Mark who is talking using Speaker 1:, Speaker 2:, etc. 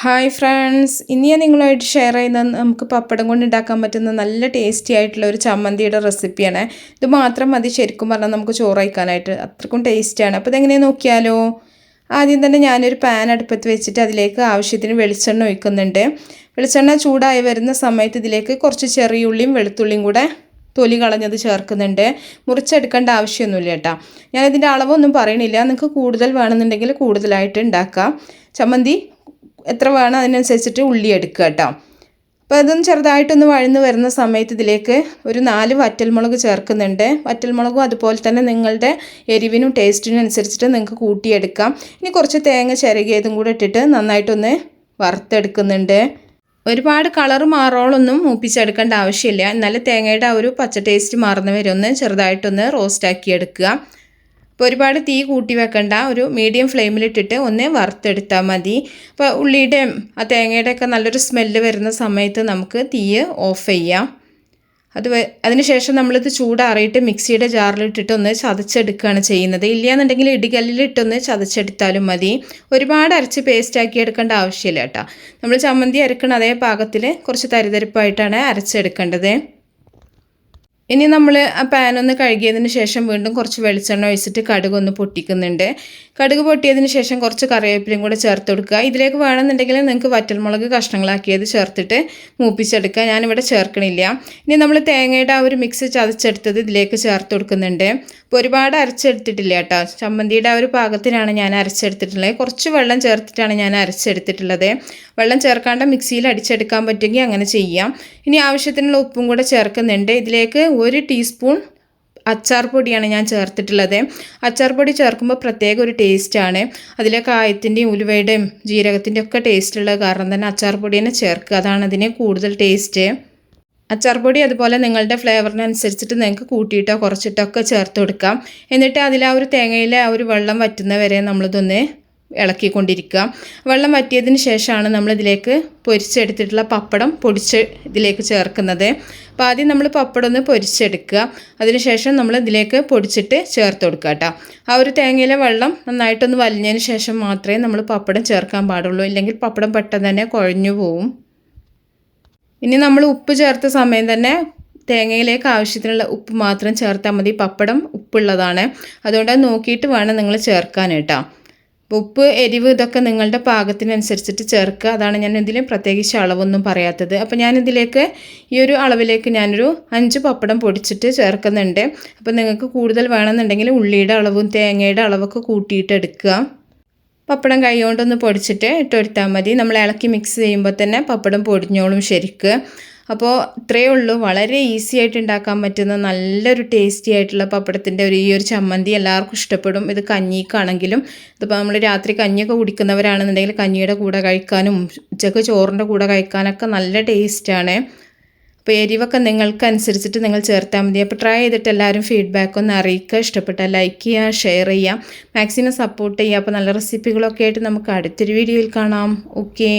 Speaker 1: Hi friends, ഇനി ഞാൻ നിങ്ങളുമായിട്ട് ഷെയർ ചെയ്യുന്ന നമുക്ക് പപ്പടം കൊണ്ട് ഉണ്ടാക്കാൻ പറ്റുന്ന നല്ല ടേസ്റ്റി ആയിട്ടുള്ള ഒരു ചമ്മന്തിയുടെ റെസിപ്പിയാണ്. ഇത് മാത്രം മതി ശരിക്കും പറഞ്ഞാൽ നമുക്ക് ചോറ് കഴിക്കാനായിട്ട്, അത്രക്കും ടേസ്റ്റിയാണ്. അപ്പോൾ ഇതെങ്ങനെയാണ് നോക്കിയാലോ. ആദ്യം തന്നെ ഞാനൊരു പാൻ അടുപ്പത്ത് വെച്ചിട്ട് അതിലേക്ക് ആവശ്യത്തിന് വെളിച്ചെണ്ണ ഒഴിക്കുന്നുണ്ട്. വെളിച്ചെണ്ണ ചൂടായി വരുന്ന സമയത്ത് ഇതിലേക്ക് കുറച്ച് ചെറിയ ഉള്ളിയും വെളുത്തുള്ളിയും കൂടെ തൊലി കളഞ്ഞത് ചേർക്കുന്നുണ്ട്. മുറിച്ചെടുക്കേണ്ട ആവശ്യമൊന്നുമില്ല കേട്ടോ. ഞാനിതിൻ്റെ അളവൊന്നും പറയണില്ല, നിങ്ങൾക്ക് കൂടുതൽ വേണമെന്നുണ്ടെങ്കിൽ കൂടുതലായിട്ട് ഉണ്ടാക്കാം. ചമ്മന്തി എത്ര വേണം അതിനനുസരിച്ചിട്ട് ഉള്ളി എടുക്കുക കേട്ടോ. അപ്പോൾ അതൊന്ന് ചെറുതായിട്ടൊന്ന് വഴന്ന് വരുന്ന സമയത്ത് ഇതിലേക്ക് ഒരു 4 വറ്റൽമുളക് ചേർക്കുന്നുണ്ട്. വറ്റൽമുളകും അതുപോലെ തന്നെ നിങ്ങളുടെ എരിവിനും ടേസ്റ്റിനും അനുസരിച്ചിട്ട് നിങ്ങൾക്ക് കൂട്ടിയെടുക്കാം. ഇനി കുറച്ച് തേങ്ങ ചിരകിയതും കൂടെ ഇട്ടിട്ട് നന്നായിട്ടൊന്ന് വറുത്തെടുക്കുന്നുണ്ട്. ഒരുപാട് കളർ മാറോളൊന്നും മൂപ്പിച്ചെടുക്കേണ്ട ആവശ്യമില്ല, എന്നാലും തേങ്ങയുടെ ആ ഒരു പച്ച ടേസ്റ്റ് മാറുന്ന വരെ ഒന്ന് ചെറുതായിട്ടൊന്ന് റോസ്റ്റാക്കി എടുക്കുക. അപ്പോൾ ഒരുപാട് തീ കൂട്ടി വെക്കണ്ട, ഒരു മീഡിയം ഫ്ലെയിമിലിട്ടിട്ട് ഒന്ന് വറുത്തെടുത്താൽ മതി. അപ്പോൾ ഉള്ളിയുടെയും ആ തേങ്ങയുടെയൊക്കെ നല്ലൊരു സ്മെല്ല് വരുന്ന സമയത്ത് നമുക്ക് തീ ഓഫ് ചെയ്യാം. അതിനുശേഷം നമ്മളിത് ചൂടാറിയിട്ട് മിക്സിയുടെ ജാറിലിട്ടിട്ട് ഒന്ന് ചതച്ചെടുക്കുകയാണ് ചെയ്യുന്നത്. ഇല്ലയെന്നുണ്ടെങ്കിൽ ഇടികല്ലിലിട്ടൊന്ന് ചതച്ചെടുത്താലും മതി. ഒരുപാട് അരച്ച് പേസ്റ്റാക്കി എടുക്കേണ്ട ആവശ്യമില്ല കേട്ടോ. നമ്മൾ ചമ്മന്തി അരക്കണ അതേ പാകത്തിൽ കുറച്ച് തരിതരിപ്പായിട്ടാണ് അരച്ചെടുക്കേണ്ടത്. ഇനി നമ്മൾ ആ പാനൊന്ന് കഴുകിയതിന് ശേഷം വീണ്ടും കുറച്ച് വെളിച്ചെണ്ണ ഒഴിച്ചിട്ട് കടുകൊന്ന് പൊട്ടിക്കുന്നുണ്ട്. കടുക് പൊട്ടിയതിന് ശേഷം കുറച്ച് കറിവേപ്പിലയും കൂടെ ചേർത്ത് കൊടുക്കുക. ഇതിലേക്ക് വേണമെന്നുണ്ടെങ്കിൽ നിങ്ങൾക്ക് വറ്റൽമുളക് കഷ്ണങ്ങളാക്കിയത് ചേർത്തിട്ട് മൂപ്പിച്ചെടുക്കുക. ഞാനിവിടെ ചേർക്കണില്ല. ഇനി നമ്മൾ തേങ്ങയുടെ ആ ഒരു മിക്സ് ചതച്ചെടുത്തത് ഇതിലേക്ക് ചേർത്ത് കൊടുക്കുന്നുണ്ട്. അപ്പോൾ ഒരുപാട് അരച്ചെടുത്തിട്ടില്ല കേട്ടോ. ചമ്മന്തിയുടെ ആ ഒരു പാകത്തിനാണ് ഞാൻ അരച്ചെടുത്തിട്ടുള്ളത്. കുറച്ച് വെള്ളം ചേർത്തിട്ടാണ് ഞാൻ അരച്ചെടുത്തിട്ടുള്ളത്. വെള്ളം ചേർക്കാണ്ട് മിക്സിയിൽ അടിച്ചെടുക്കാൻ പറ്റുമെങ്കിൽ അങ്ങനെ ചെയ്യാം. ഇനി ആവശ്യത്തിനുള്ള ഉപ്പും കൂടെ ചേർക്കുന്നുണ്ട്. ഇതിലേക്ക് 1 ടീസ്പൂൺ അച്ചാർ പൊടിയാണ് ഞാൻ ചേർത്തിട്ടുള്ളത്. അച്ചാർ പൊടി ചേർക്കുമ്പോൾ പ്രത്യേക ഒരു ടേസ്റ്റാണ്. അതിലെ കായത്തിൻ്റെയും ഉലുവയുടെയും ജീരകത്തിൻ്റെയും ഒക്കെ ടേസ്റ്റുള്ള കാരണം തന്നെ അച്ചാർ പൊടി തന്നെ ചേർക്കുക, അതാണ് അതിന് കൂടുതൽ ടേസ്റ്റ്. അച്ചാർ പൊടി അതുപോലെ നിങ്ങളുടെ ഫ്ലേവറിനനുസരിച്ചിട്ട് നിങ്ങൾക്ക് കൂട്ടിയിട്ടോ കുറച്ചിട്ടോ ഒക്കെ ചേർത്ത് കൊടുക്കാം. എന്നിട്ട് അതിൽ ആ ഒരു തേങ്ങയിലെ ആ ഒരു വെള്ളം വറ്റുന്ന വരെ നമ്മളിതൊന്ന് ഇളക്കിക്കൊണ്ടിരിക്കുക. വെള്ളം വറ്റിയതിന് ശേഷമാണ് നമ്മളിതിലേക്ക് പൊരിച്ചെടുത്തിട്ടുള്ള പപ്പടം പൊടിച്ച് ഇതിലേക്ക് ചേർക്കുന്നത്. അപ്പോൾ ആദ്യം നമ്മൾ പപ്പടം ഒന്ന് പൊരിച്ചെടുക്കുക, അതിനുശേഷം നമ്മൾ ഇതിലേക്ക് പൊടിച്ചിട്ട് ചേർത്ത് കൊടുക്കുക കേട്ടോ. ആ ഒരു തേങ്ങയിലെ വെള്ളം നന്നായിട്ടൊന്ന് വലിഞ്ഞതിന് ശേഷം മാത്രമേ നമ്മൾ പപ്പടം ചേർക്കാൻ പാടുള്ളൂ, ഇല്ലെങ്കിൽ പപ്പടം പെട്ടെന്ന് തന്നെ കുഴഞ്ഞു പോവും. ഇനി നമ്മൾ ഉപ്പ് ചേർത്ത സമയം തന്നെ തേങ്ങയിലേക്ക് ആവശ്യത്തിനുള്ള ഉപ്പ് മാത്രം ചേർത്താൽ മതി. പപ്പടം ഉപ്പുള്ളതാണ്, അതുകൊണ്ട് അത് നോക്കിയിട്ട് വേണം നിങ്ങൾ ചേർക്കാൻ കേട്ടോ. അപ്പോൾ ഉപ്പ് എരിവ് ഇതൊക്കെ നിങ്ങളുടെ പാകത്തിനനുസരിച്ചിട്ട് ചേർക്കുക, അതാണ് ഞാൻ ഇതിൽ പ്രത്യേകിച്ച് അളവൊന്നും പറയാത്തത്. അപ്പോൾ ഞാനിതിലേക്ക് ഈ ഒരു അളവിലേക്ക് ഞാനൊരു 5 പപ്പടം പൊടിച്ചിട്ട് ചേർക്കുന്നുണ്ട്. അപ്പോൾ നിങ്ങൾക്ക് കൂടുതൽ വേണമെന്നുണ്ടെങ്കിൽ ഉള്ളിയുടെ അളവും തേങ്ങയുടെ അളവൊക്കെ കൂട്ടിയിട്ട് എടുക്കുക. പപ്പടം കൈ കൊണ്ടൊന്ന് പൊടിച്ചിട്ട് ഇട്ടെടുത്താൽ മതി. നമ്മൾ ഇളക്കി മിക്സ് ചെയ്യുമ്പോൾ തന്നെ പപ്പടം പൊടിഞ്ഞോളും ശരിക്ക്. അപ്പോൾ ഇത്രയേ ഉള്ളൂ, വളരെ ഈസി ആയിട്ട് ഉണ്ടാക്കാൻ പറ്റുന്ന നല്ലൊരു ടേസ്റ്റി ആയിട്ടുള്ള പപ്പടത്തിൻ്റെ ഈ ഒരു ചമ്മന്തി എല്ലാവർക്കും ഇഷ്ടപ്പെടും. ഇത് കഞ്ഞിക്കാണെങ്കിലും, ഇതിപ്പോൾ നമ്മൾ രാത്രി കഞ്ഞിയൊക്കെ കുടിക്കുന്നവരാണെന്നുണ്ടെങ്കിൽ കഞ്ഞിയുടെ കൂടെ കഴിക്കാനും ഉച്ചക്ക് ചോറിൻ്റെ കൂടെ കഴിക്കാനൊക്കെ നല്ല ടേസ്റ്റാണ്. അപ്പോൾ എരിവൊക്കെ നിങ്ങൾക്കനുസരിച്ചിട്ട് നിങ്ങൾ ചേർത്താൽ മതി. അപ്പോൾ ട്രൈ ചെയ്തിട്ട് എല്ലാവരും ഫീഡ്ബാക്ക് ഒന്ന് അറിയിക്കുക. ഇഷ്ടപ്പെട്ടാൽ ലൈക്ക് ചെയ്യുക, ഷെയർ ചെയ്യുക, മാക്സിമം സപ്പോർട്ട് ചെയ്യുക. അപ്പോൾ നല്ല റെസിപ്പികളൊക്കെ ആയിട്ട് നമുക്ക് അടുത്തൊരു വീഡിയോയിൽ കാണാം. ഓക്കേ.